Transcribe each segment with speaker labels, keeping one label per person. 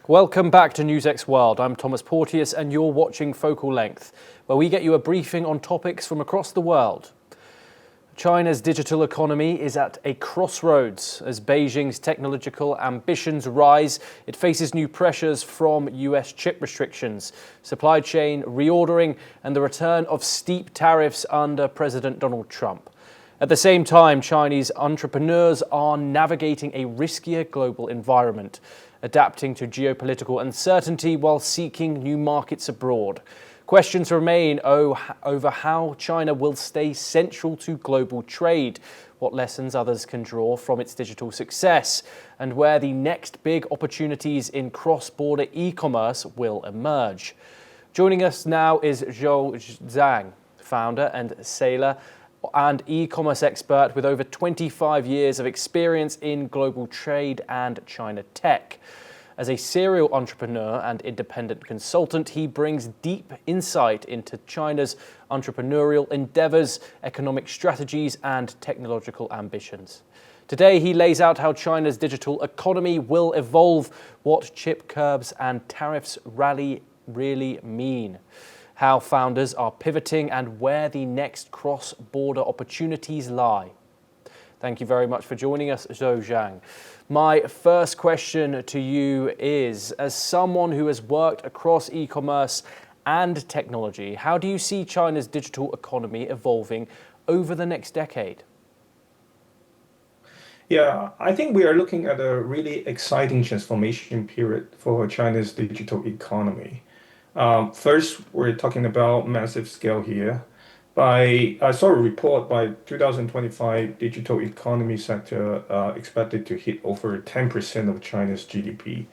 Speaker 1: Welcome back to NewsX World. I'm Thomas Porteous and you're watching Focal Length, where we get you a briefing on topics from across the world. China's digital economy is at a crossroads. As Beijing's technological ambitions rise, it faces new pressures from US chip restrictions, supply chain reordering, and the return of steep tariffs under President Donald Trump. At the same time, Chinese entrepreneurs are navigating a riskier global environment, adapting to geopolitical uncertainty while seeking new markets abroad. Questions remain over how China will stay central to global trade, what lessons others can draw from its digital success, and where the next big opportunities in cross-border e-commerce will emerge. Joining us now is ZuoZhou Zhang, founder and sailor and e-commerce expert with over 25 years of experience in global trade and China tech. As a serial entrepreneur and independent consultant, he brings deep insight into China's entrepreneurial endeavors, economic strategies, and technological ambitions. Today, he lays out how China's digital economy will evolve, what chip curbs and tariffs rally really mean, how founders are pivoting, and where the next cross-border opportunities lie. Thank you very much for joining us, ZuoZhou Zhang. My first question to you is, as someone who has worked across e-commerce and technology, how do you see China's digital economy evolving over the next decade?
Speaker 2: Yeah, I think we are looking at a really exciting transformation period for China's digital economy. First, we're talking about massive scale here. I saw a report by 2025, digital economy sector expected to hit over 10% of China's GDP.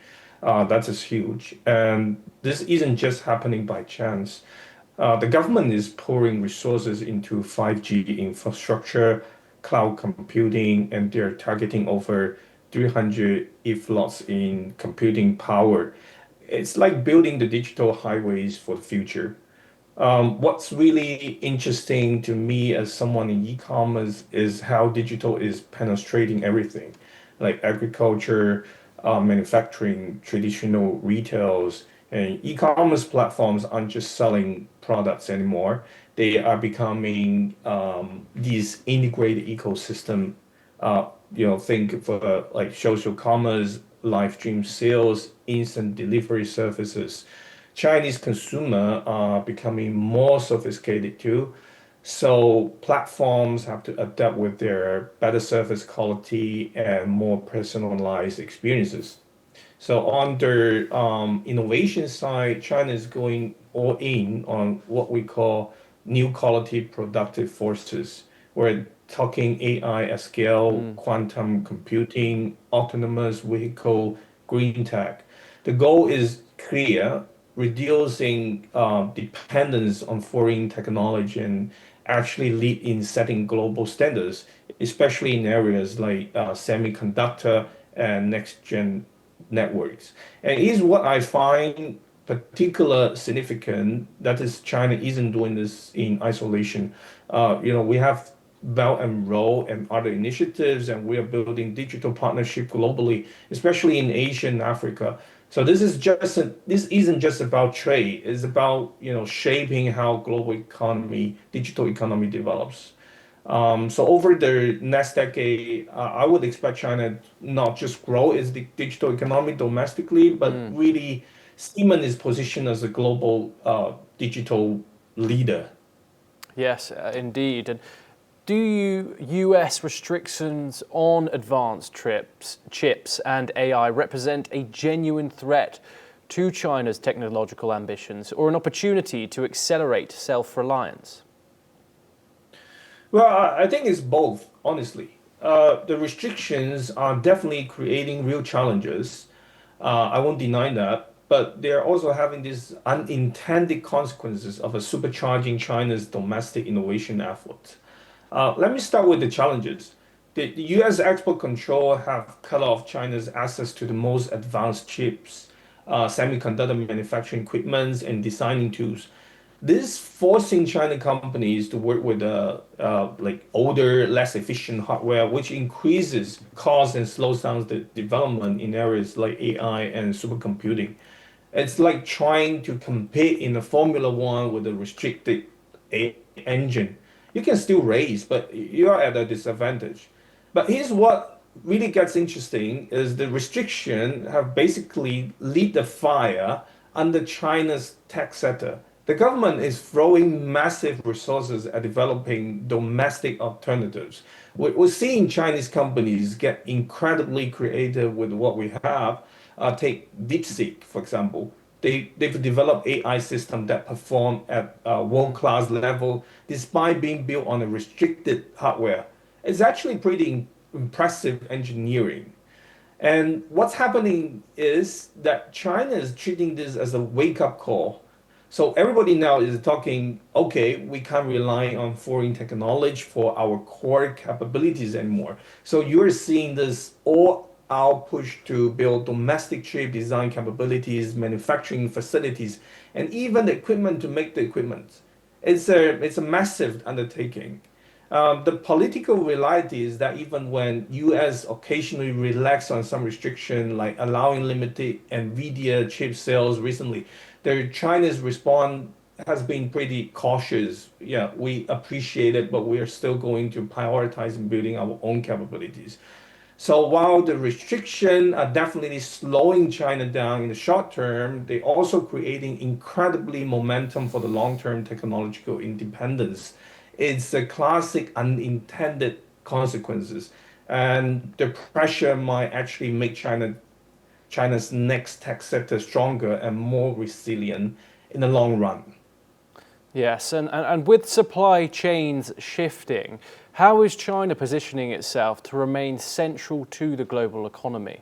Speaker 2: That is huge. And this isn't just happening by chance. The government is pouring resources into 5G infrastructure, cloud computing, and they're targeting over 300 EFLOPS in computing power. It's like building the digital highways for the future. What's really interesting to me as someone in e-commerce is how digital is penetrating everything, like agriculture, manufacturing, traditional retails, and e-commerce platforms aren't just selling products anymore. They are becoming these integrated ecosystem. Think for like social commerce, live stream sales, instant delivery services. Chinese consumer are becoming more sophisticated too. So platforms have to adapt with their better service quality and more personalized experiences. So on the innovation side, China is going all in on what we call new quality productive forces. We're talking AI at scale, quantum computing, autonomous vehicle, green tech. The goal is clear, reducing dependence on foreign technology and actually lead in setting global standards, especially in areas like semiconductor and next-gen networks. And here's what I find particular significant, that is China isn't doing this in isolation. We have Belt and Road and other initiatives, and we are building digital partnership globally, especially in Asia and Africa. So this isn't just about trade. It's about shaping how global economy, digital economy develops. So over the next decade, I would expect China not just grow its digital economy domestically, but really cement its position as a global digital leader.
Speaker 1: Yes, indeed. And do US restrictions on advanced chips and AI represent a genuine threat to China's technological ambitions or an opportunity to accelerate self-reliance?
Speaker 2: Well, I think it's both, honestly. The restrictions are definitely creating real challenges. I won't deny that, but they're also having these unintended consequences of a supercharging China's domestic innovation effort. Let me start with the challenges. The US export control have cut off China's access to the most advanced chips, semiconductor manufacturing equipments, and designing tools. This forcing China companies to work with like older, less efficient hardware, which increases cost and slows down the development in areas like AI and supercomputing. It's like trying to compete in a Formula One with a restricted engine. You can still race, but you're at a disadvantage. But here's what really gets interesting is the restriction have basically lit the fire under China's tech sector. The government is throwing massive resources at developing domestic alternatives. We're seeing Chinese companies get incredibly creative with what we have. Take DeepSeek, for example. They've developed AI systems that perform at a world-class level despite being built on a restricted hardware. It's actually pretty impressive engineering. And what's happening is that China is treating this as a wake-up call. So everybody now is talking, okay, we can't rely on foreign technology for our core capabilities anymore. So you're seeing this all out push to build domestic chip design capabilities, manufacturing facilities, and even the equipment to make the equipment. It's a massive undertaking. The political reality is that even when US occasionally relax on some restriction, like allowing limited NVIDIA chip sales recently, the China's response has been pretty cautious. Yeah, we appreciate it, but we are still going to prioritize in building our own capabilities. So while the restriction are definitely slowing China down in the short term, they're also creating incredibly momentum for the long-term technological independence. It's a classic unintended consequences, and the pressure might actually make China's next tech sector stronger and more resilient in the long run.
Speaker 1: Yes, and with supply chains shifting, how is China positioning itself to remain central to the global economy?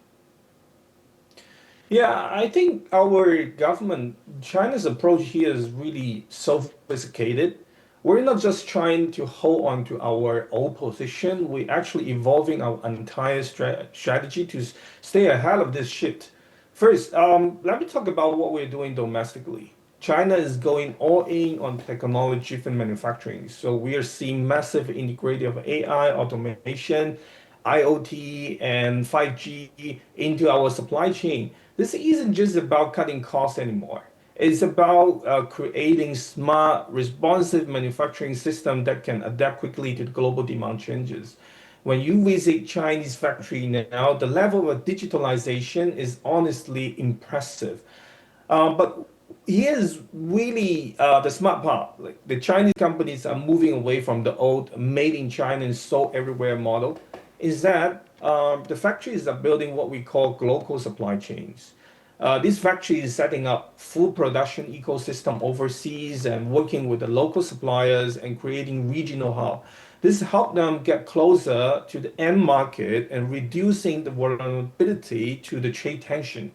Speaker 2: Yeah, I think our government, China's approach here is really sophisticated. We're not just trying to hold on to our old position, we're actually evolving our entire strategy to stay ahead of this shift. First, let me talk about what we're doing domestically. China is going all in on technology-driven manufacturing. So we are seeing massive integration of AI, automation, IoT, and 5G into our supply chain. This isn't just about cutting costs anymore. It's about creating smart, responsive manufacturing system that can adapt quickly to the global demand changes. When you visit Chinese factory now, the level of digitalization is honestly impressive. But here's really the smart part. Like the Chinese companies are moving away from the old made in China and sold everywhere model. Is that the factories are building what we call global supply chains. This factory is setting up full production ecosystem overseas and working with the local suppliers and creating regional hub. This help them get closer to the end market and reducing the vulnerability to the trade tension.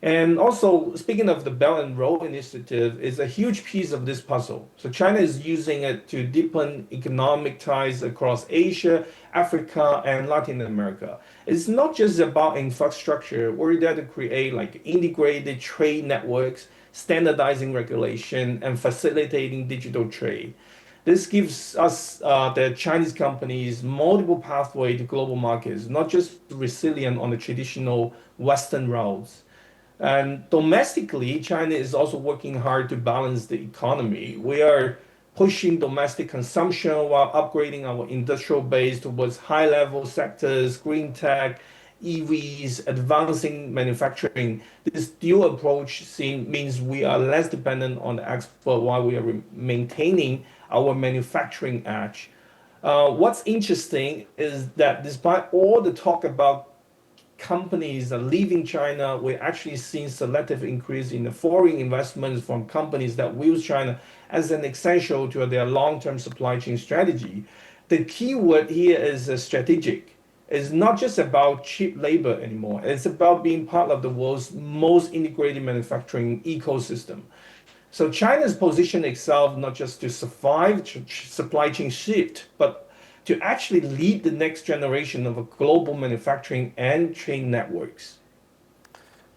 Speaker 2: And also, speaking of the Belt and Road Initiative, is a huge piece of this puzzle. So China is using it to deepen economic ties across Asia, Africa, and Latin America. It's not just about infrastructure. We're there to create like integrated trade networks, standardizing regulation, and facilitating digital trade. This gives us, the Chinese companies, multiple pathway to global markets, not just resilient on the traditional Western routes. And domestically, China is also working hard to balance the economy. We are pushing domestic consumption while upgrading our industrial base towards high level sectors, green tech, EVs, advancing manufacturing. This dual approach means we are less dependent on the export while we are maintaining our manufacturing edge. What's interesting is that despite all the talk about companies are leaving China, we're actually seeing selective increase in the foreign investments from companies that view China as an essential to their long-term supply chain strategy. The key word here is strategic. It's not just about cheap labor anymore. It's about being part of the world's most integrated manufacturing ecosystem. So China's positioned itself not just to survive supply chain shift, but to actually lead the next generation of a global manufacturing and trade networks.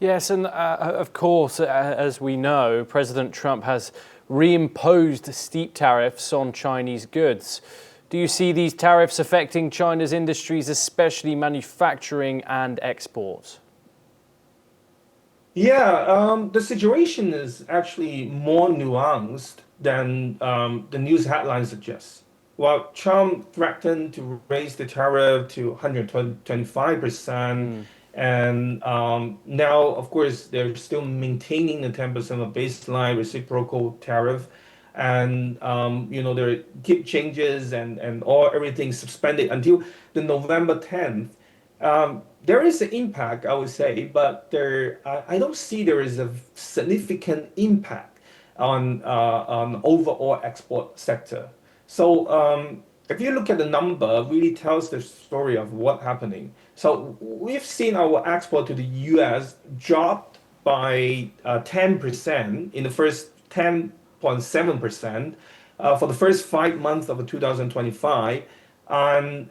Speaker 1: Yes, and of course, as we know, President Trump has reimposed steep tariffs on Chinese goods. Do you see these tariffs affecting China's industries, especially manufacturing and exports?
Speaker 2: Yeah, the situation is actually more nuanced than the news headlines suggest. While Trump threatened to raise the tariff to 125%, and now, of course, they're still maintaining the 10% of baseline reciprocal tariff, and there keep changes and all everything suspended until the November 10th. There is an impact, I would say, but I don't see there is a significant impact on overall export sector. So if you look at the number, really tells the story of what happening. So we've seen our export to the U.S. dropped by 10% in the first 10.7% for the first 5 months of 2025, and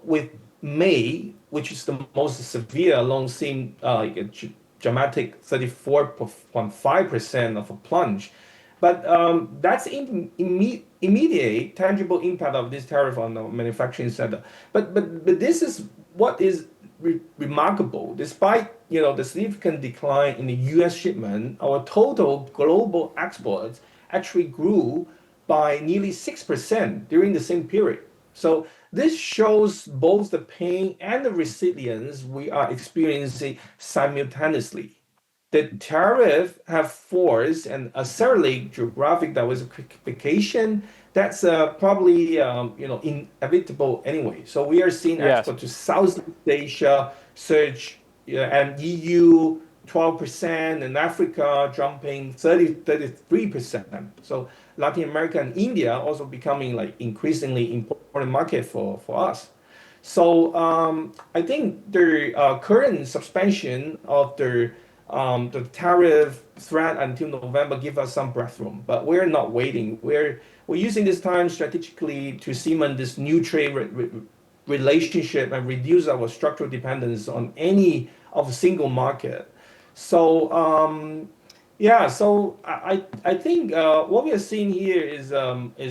Speaker 2: with May, which is the most severe, alone seen like a dramatic 34.5% of a plunge. But that's immediate tangible impact of this tariff on the manufacturing sector. But this is what is remarkable. Despite the significant decline in the U.S. shipment, our total global exports actually grew by nearly 6% during the same period. So this shows both the pain and the resilience we are experiencing simultaneously. The tariff have forced and accelerate geographic diversification. That's probably inevitable anyway. So we are seeing
Speaker 1: Yes.
Speaker 2: export to Southeast Asia surge, and EU 12%, and Africa jumping 33%. So Latin America and India also becoming like increasingly important market for us. So I think the current suspension of the tariff threat until November give us some breath room, but we're not waiting. We're using this time strategically to cement this new trade relationship and reduce our structural dependence on any of a single market. So yeah, so I think what we are seeing here is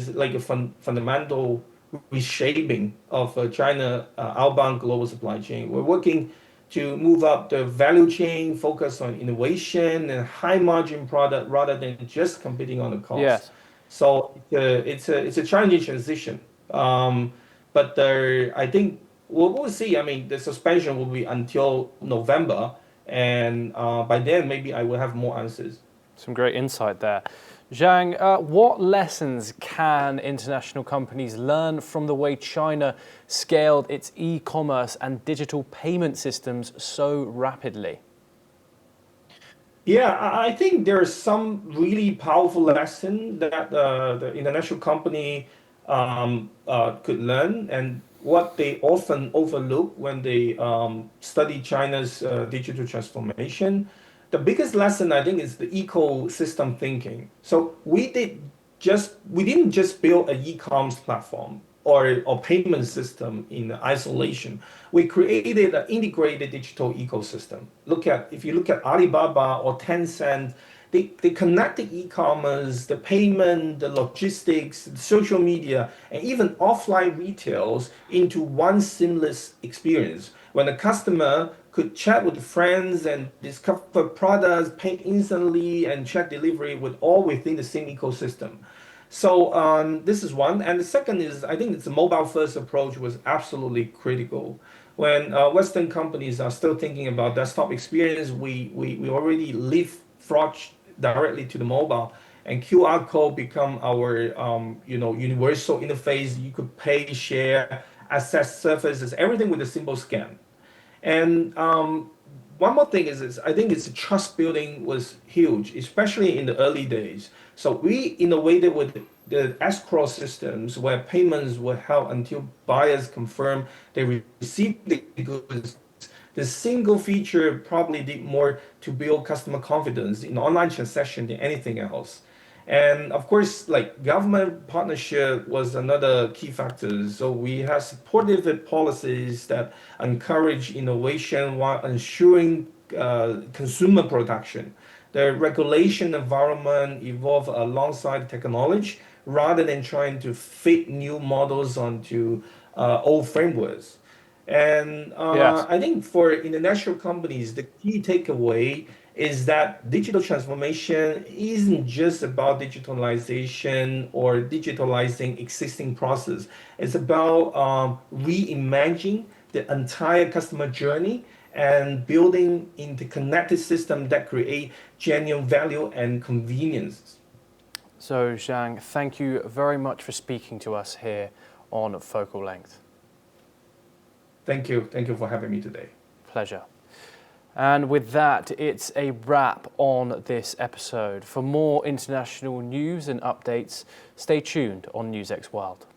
Speaker 2: like a fundamental reshaping of China outbound global supply chain. We're working to move up the value chain, focus on innovation and high margin product rather than just competing on the cost.
Speaker 1: Yes.
Speaker 2: So it's a challenging transition. But I think we'll see. I mean, the suspension will be until November, and by then maybe I will have more answers.
Speaker 1: Some great insight there. Zhang, what lessons can international companies learn from the way China scaled its e-commerce and digital payment systems so rapidly?
Speaker 2: Yeah, I think there's some really powerful lesson that the international company could learn, and what they often overlook when they study China's digital transformation. The biggest lesson I think is the ecosystem thinking. So we didn't just build an e-commerce platform or payment system in isolation. We created an integrated digital ecosystem. If you look at Alibaba or Tencent, they connect the e-commerce, the payment, the logistics, the social media, and even offline retails into one seamless experience. When the customer could chat with friends and discover products, pay instantly, and check delivery with all within the same ecosystem. So this is one, and the second is I think it's a mobile-first approach was absolutely critical. When Western companies are still thinking about desktop experience, we already leapfrog directly to the mobile, and QR code become our universal interface. You could pay, share, access services, everything with a simple scan. And one more thing is I think it's trust building was huge, especially in the early days. So we innovated with the escrow systems where payments were held until buyers confirm they received the goods. The single feature probably did more to build customer confidence in online transaction than anything else. And of course, like government partnership was another key factor. So we have supportive policies that encourage innovation while ensuring consumer protection. the regulation environment evolve alongside technology rather than trying to fit new models onto old frameworks. And
Speaker 1: Yes.
Speaker 2: I think for international companies, the key takeaway is that digital transformation isn't just about digitalization or digitalizing existing process. It's about reimagining the entire customer journey and building interconnected system that create genuine value and convenience.
Speaker 1: So, Zhang, thank you very much for speaking to us here on Focal Length.
Speaker 2: Thank you. Thank you for having me today.
Speaker 1: Pleasure. And with that, it's a wrap on this episode. For more international news and updates, stay tuned on NewsX World.